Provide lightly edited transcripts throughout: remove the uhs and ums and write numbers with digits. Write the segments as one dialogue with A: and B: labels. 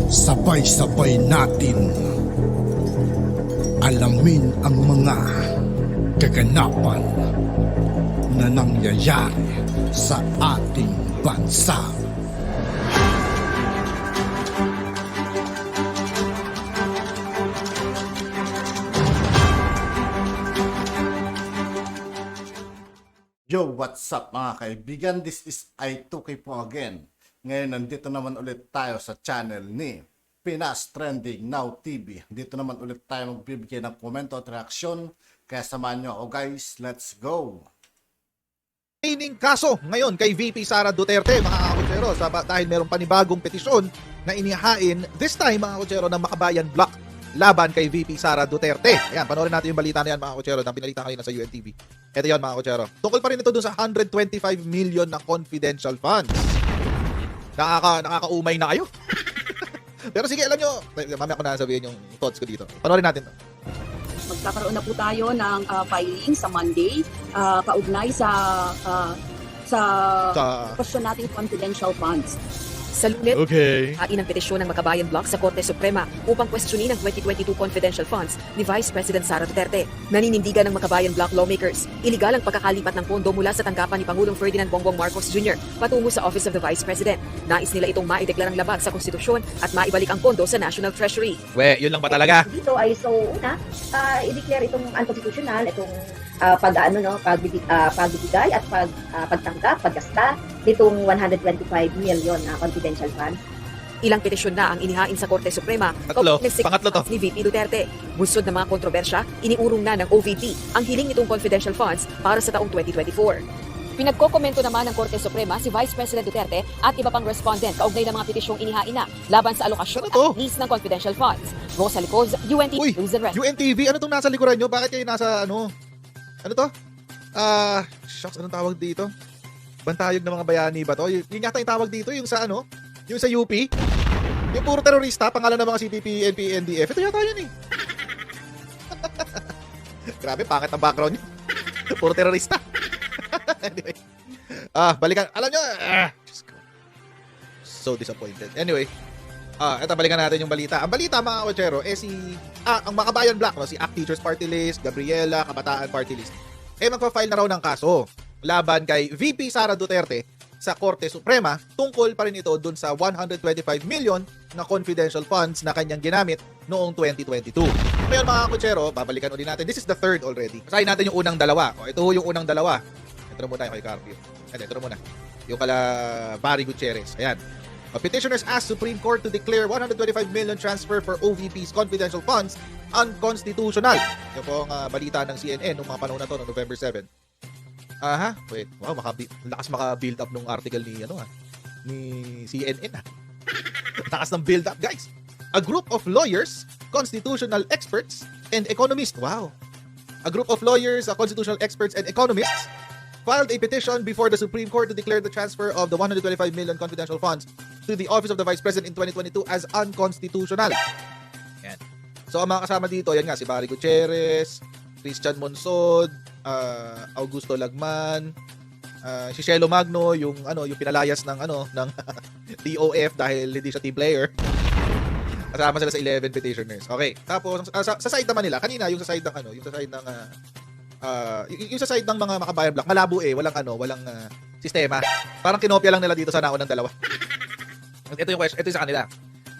A: Sabay-sabay natin alamin ang mga kaganapan na nangyayari sa ating bansa. Yo, what's up mga kaibigan? This is I2K po again. Ngayon nandito naman ulit tayo sa channel ni Pinas Trending Now TV. Dito naman ulit tayo magbibigay ng komento at reaksyon. Kaya samahan nyo ako guys, let's go!
B: Training kaso ngayon kay VP Sara Duterte, mga kakutsero, dahil merong panibagong petisyon na inihain this time, mga kakutsero, ng Makabayan Block laban kay VP Sara Duterte. Ayan, panoorin natin yung balita na yan, mga kakutsero, na pinalita kanina sa UNTV. Ito yun, mga kakutsero. Tungkol pa rin ito dun sa 125 million na confidential funds. Nakakaumay na kayo. Pero sige, alam nyo, mamaya ko na sabihin yung thoughts ko dito. Panoorin natin to.
C: Magkakaroon na po tayo ng filing sa Monday kaugnay sa question nating confidential funds.
D: Sa Lunes,
B: Okay.
D: hain ang petisyon ng Makabayan Block sa Korte Suprema upang questionin ang 2022 confidential funds ni Vice President Sara Duterte. Naninindigan ng Makabayan Block lawmakers, iligal ang pagkakalipat ng pondo mula sa tanggapan ni Pangulong Ferdinand Bongbong Marcos Jr. patungo sa Office of the Vice President. Nais nila itong maideklarang labag sa konstitusyon at maibalik ang pondo sa National Treasury.
B: Yun lang ba talaga?
E: Dito ay so una, i-declare itong unconstitutional, itong pagbibigay at pagtanggap, paggasta nitong 125 million na confidential funds.
D: Ilang petisyon na ang inihain sa Korte Suprema
B: Tatlo.
D: kaugnay sa
B: Pangatlo to.
D: ni VP Duterte. Bunsod ng mga kontrobersya, iniurong na ng OVP ang hiling nitong confidential funds para sa taong 2024. Pinagkokomento naman ng Korte Suprema si Vice President Duterte at iba pang respondent kaugnay ng mga petisyong inihain na laban sa alokasyon
B: Ano to?
D: at needs ng confidential funds. Rosa Licoz, UNTV
B: Uy,
D: News and Rest.
B: UNTV, ano itong nasa likuran nyo? Bakit kayo nasa ano? Ano to? Shucks, anong tawag dito? Bantayog ng mga bayani ba to? Yun yata yung tawag dito, yung sa ano? Yung sa UP? Yung puro terorista, pangalan ng mga CPP, NP, NDF. Ito yata yun eh. Grabe, pangit ang background nyo. Puro terorista. Anyway. Balikan. Alam nyo, Diyos ko. So disappointed. Anyway. Ito, balikan natin yung balita. Ang balita, mga kawatsero, ang Makabayan Block, no? Si ACT Teachers Party List, Gabriela, Kabataan Party List, magpa-file na raw ng kaso laban kay VP Sara Duterte sa Korte Suprema. Tungkol pa rin ito dun sa 125 million na confidential funds na kanyang ginamit noong 2022. Ngayon, mga kawatsero, babalikan ulit natin. This is the third already. Basahin natin yung unang dalawa. Ito yung unang dalawa. Ito na muna yung kay Carpio. Ito na muna. Yung kala Barry Gutierrez. Ayan. Petitioners asked Supreme Court to declare 125 million transfer for OVP's confidential funds unconstitutional. Yung po ang balita ng CNN noong mga panahon na to, noong November 7. Wait. Wow, lakas maka-build up nung article ni CNN. Lakas ng build up, guys. A group of lawyers, constitutional experts, and economists. Wow. A group of lawyers, constitutional experts, and economists filed a petition before the Supreme Court to declare the transfer of the 125 million confidential funds to the Office of the Vice President in 2022 as unconstitutional. Yan. So ang mga kasama dito, yan nga, si Barry Gutierrez, Christian Monsod, Augusto Lagman, si Shelo Magno, yung pinalayas ng DOF dahil hindi siya team player. Kasama sila sa 11 petitioners. Okay. Tapos sa side naman nila, kanina yung sa side ng mga Makabayan Block, malabo walang sistema. Parang kinopya lang nila dito sa naunang dalawa. Ito yung sa kanila.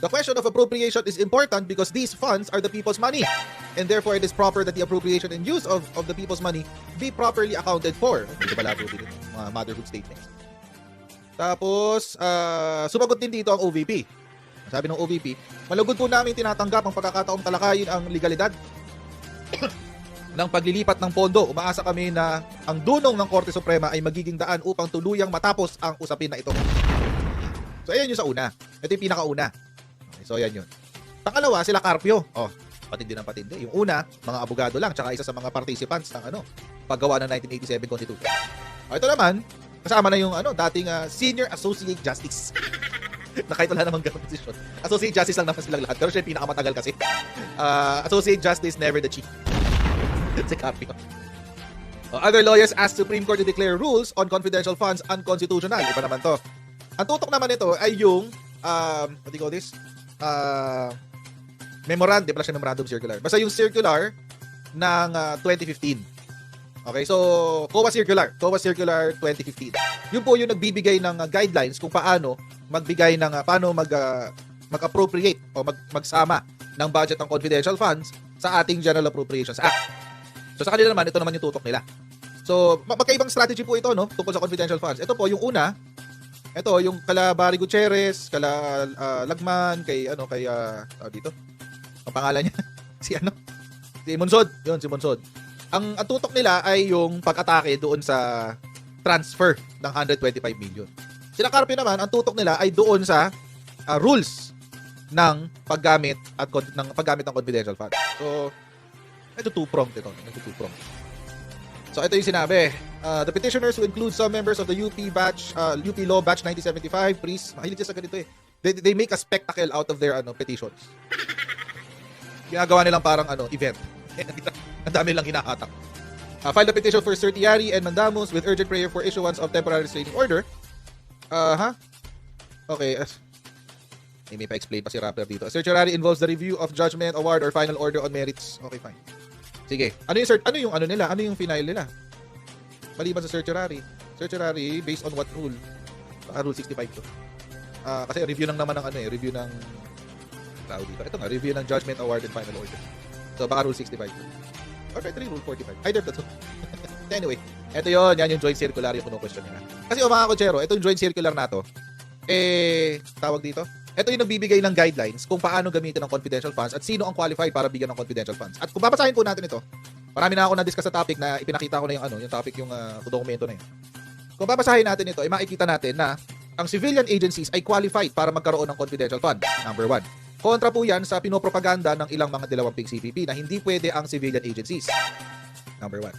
B: The question of appropriation is important because these funds are the people's money. And therefore, it is proper that the appropriation and use of the people's money be properly accounted for. Ito malabo din ito, mga motherhood statements. Tapos, sumagot din dito ang OVP. Sabi ng OVP, malugod po namin tinatanggap ang pagkakataong talakayin ang legalidad ng paglilipat ng pondo. Umaasa kami na ang dunong ng Korte Suprema ay magiging daan upang tuluyang matapos ang usapin na ito. So, ayan yung sa una. Ito yung pinakauna. Okay, so, ayan yun. Pangalawa, sila Carpio. Patindi ng patindi. Yung una, mga abogado lang, tsaka isa sa mga participants ng paggawa ng 1987 Constitution. Ito naman, kasama na yung dating Senior Associate Justice. Na kahit wala namang ganong posisyon. Associate Justice lang naman silang lahat. Pero siya yung pinakamatagal kasi. Associate Justice, never the chief. Si Carpio. Other lawyers asked Supreme Court to declare rules on confidential funds unconstitutional. Iba naman to. Ang tutok naman ito ay yung what do you call this? memorandum, pala siya memorandum circular. Basta yung circular ng 2015. Okay, so COA Circular 2015. Yun po yung nagbibigay ng guidelines kung paano magbigay ng paano mag-appropriate o magsama ng budget ng confidential funds sa ating General Appropriations Act. So sa kanila naman, ito naman yung tutok nila. So magkaibang strategy po ito, no, tungkol sa confidential funds. Ito po yung una, ito yung kala Barry Gutierrez, kala Lagman, kay dito. Ang pangalan niya si Monsod. Yun, si Monsod. Ang tutok nila ay yung pag-atake doon sa transfer ng 125 million. Sila Carpio naman, ang tutok nila ay doon sa rules ng paggamit ng confidential funds. So, medyo two-pronged ito. So, ito yung sinabi. The petitioners who include some members of the UP Law Batch 1975, please, mahilig siya sa ganito eh. They make a spectacle out of their petitions. Ginagawa nilang parang event. Ang dami lang hinahatak. File a petition for certiorari and mandamus with urgent prayer for issuance of temporary restraining order. Okay. May pa-explain pa si Rapper dito. Certiorari involves the review of judgment, award, or final order on merits. Okay, fine. Sige. Ano yung final nila? Maliban sa certiorari. Certiorari based on what rule? Baka rule 65 to. Kasi review lang naman ng review ng tao dito. Ito nga, review ng judgment, award, and final order. So, baka rule 65 to. Or pwede rule 45. Either of the two. Anyway, ito yun. Yan yung joint circular yung kino-question nila. Kasi mga kotsero, ito yung joint circular na to. Tawag dito. Ito yung nagbibigay ng guidelines kung paano gamitin ang confidential funds at sino ang qualified para bigyan ng confidential funds. At kung babasahin po natin ito, marami na ako na-discuss sa topic na ipinakita ko na yung topic yung dokumento na yun. Kung babasahin natin ito, ay makikita natin na ang civilian agencies ay qualified para magkaroon ng confidential funds. Number 1. Kontra po yan sa pinopropaganda ng ilang mga dilawamping CPP na hindi pwede ang civilian agencies. Number 1.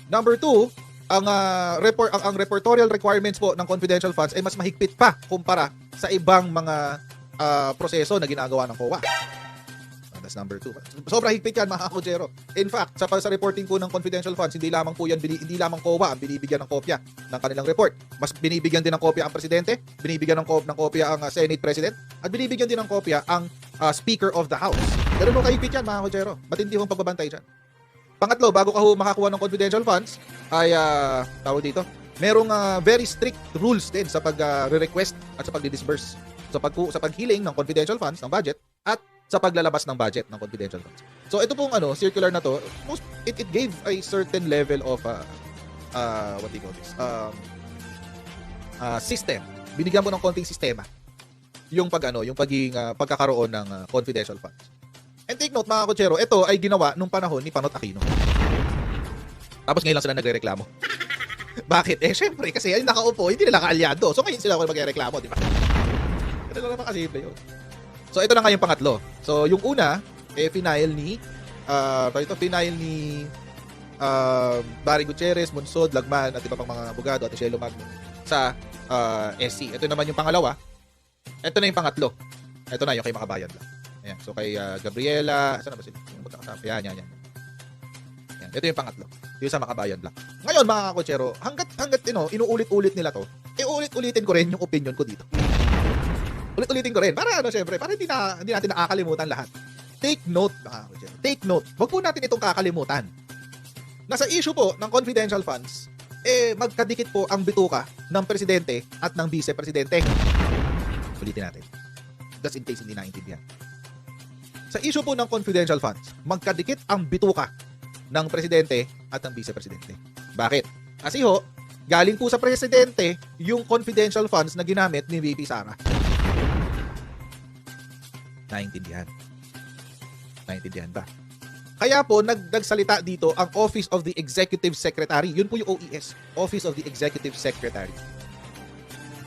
B: Number 2, ang reportorial requirements po ng confidential funds ay mas mahigpit pa kumpara sa ibang mga proseso na ginagawa ng COA. That's number 2. Sobrang higpit yan, mga kujero. In fact, sa reporting po ng confidential funds, hindi lamang COA ang binibigyan ng kopya ng kanilang report. Mas binibigyan din ng kopya ang presidente, binibigyan ng kopya ang Senate President, at binibigyan din ng kopya ang Speaker of the House. Ganun mo kahigpit yan, mga kujero. Matindi mong pagbabantay dyan. Pangatlo, bago ka makakuha ng confidential funds, ay tawag dito, merong very strict rules din sa pag-request at sa pag-disburse. Sa paghiling ng confidential funds ng budget at sa paglalabas ng budget ng confidential funds. So ito pong circular na to, it gave a certain level of what do you call this? System. Binigyan mo ng konting sistema yung pagkakaroon ng confidential funds. And take note, mga kotsero, ito ay ginawa nung panahon ni Panot Aquino. Tapos ngayon lang sila nagrereklamo. Bakit? Syempre, kasi ay nakaupo, hindi nila kaalyado. So ngayon sila ako magrereklamo, di ba? Ito lang naman kasi yun. So ito na nga yung pangatlo. So yung una, final ni Barry Gutierrez, Monsod, Lagman at iba pang mga abogado at Shelo Magno sa SC. Ito naman yung pangalawa. Ito na yung pangatlo. Ito na yung kay Makabayan lang. Ayan. So kay Gabriela, saan na ba sila? Yung magkakasama. Yan. Ito yung pangatlo. Yung sa Makabayan lang. Ngayon mga kotsero, hanggat inuulit-ulit nila to, ulit-ulitin ko rin yung opinion ko dito. Ulit-ulitin ko rin. Para syempre, para hindi natin nakakalimutan lahat. Take note, take note. Huwag po natin itong kakalimutan. Nasa issue po ng confidential funds, magkadikit po ang bituka ng presidente at ng vice-presidente. Ulitin natin. Just in case hindi naintindihan. Sa issue po ng confidential funds, magkadikit ang bituka ng presidente at ng vice-presidente. Bakit? Kasi galing po sa presidente yung confidential funds na ginamit ni VP Sara. Naintindihan ba? Kaya po, nagsalita dito ang Office of the Executive Secretary. Yun po yung OES, Office of the Executive Secretary.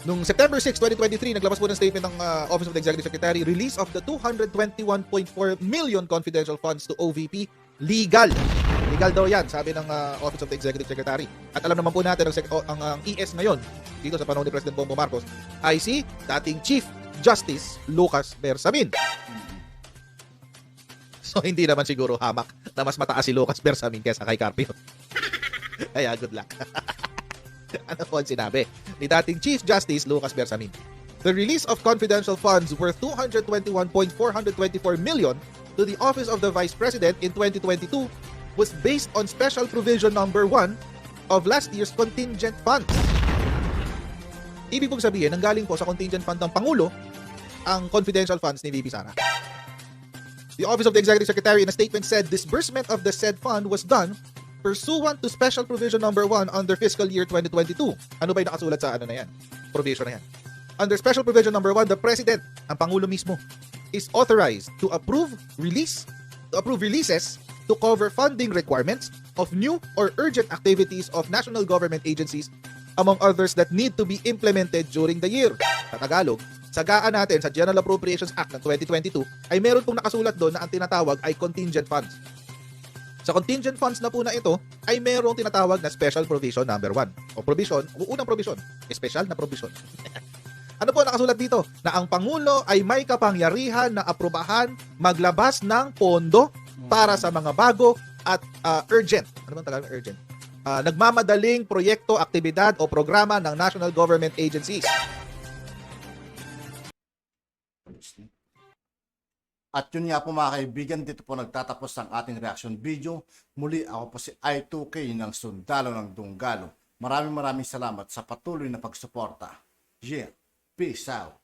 B: Noong September 6, 2023, naglabas po ng statement ng Office of the Executive Secretary, release of the 221.4 million confidential funds to OVP, legal. Legal daw yan, sabi ng Office of the Executive Secretary. At alam naman po natin, ang ES ngayon, dito sa panahon ni President Bongbong Marcos, ay si dating Chief Justice Lucas Bersamin. So, hindi naman siguro hamak na mas mataas si Lucas Bersamin kaysa kay Carpio. Kaya, good luck. Ano po ang sinabi ni dating Chief Justice Lucas Bersamin? The release of confidential funds worth 221.424 million to the Office of the Vice President in 2022 was based on Special Provision Number 1 of last year's contingent funds. Ibig pong sabihin, nanggaling po sa contingent fund ng Pangulo ang confidential funds ni VP Sara. The Office of the Executive Secretary in a statement said disbursement of the said fund was done pursuant to Special Provision Number 1 under fiscal year 2022. Ano ba yung nakasulat sa ano na yan? Provision na yan. Under Special Provision Number 1, the President, ang Pangulo mismo, is authorized to approve releases to cover funding requirements of new or urgent activities of national government agencies, among others that need to be implemented during the year. Sa Tagalog, sagaan natin sa General Appropriations Act ng 2022 ay meron pong nakasulat doon na ang tinatawag ay contingent funds. Sa contingent funds na po na ito ay merong tinatawag na Special Provision Number 1 o provision, o unang provision, special na provision. Ano po nakasulat dito? Na ang Pangulo ay may kapangyarihan na aprubahan maglabas ng pondo para sa mga bago at urgent. Ano bang Tagalog urgent? Nagmamadaling proyekto, aktibidad o programa ng national government agencies.
A: At yun nga po mga kaibigan, dito po nagtatapos ang ating reaction video. Muli ako po si I2K ng Sundalo ng Dunggalo. Maraming salamat sa patuloy na pagsuporta. Yeah, peace out.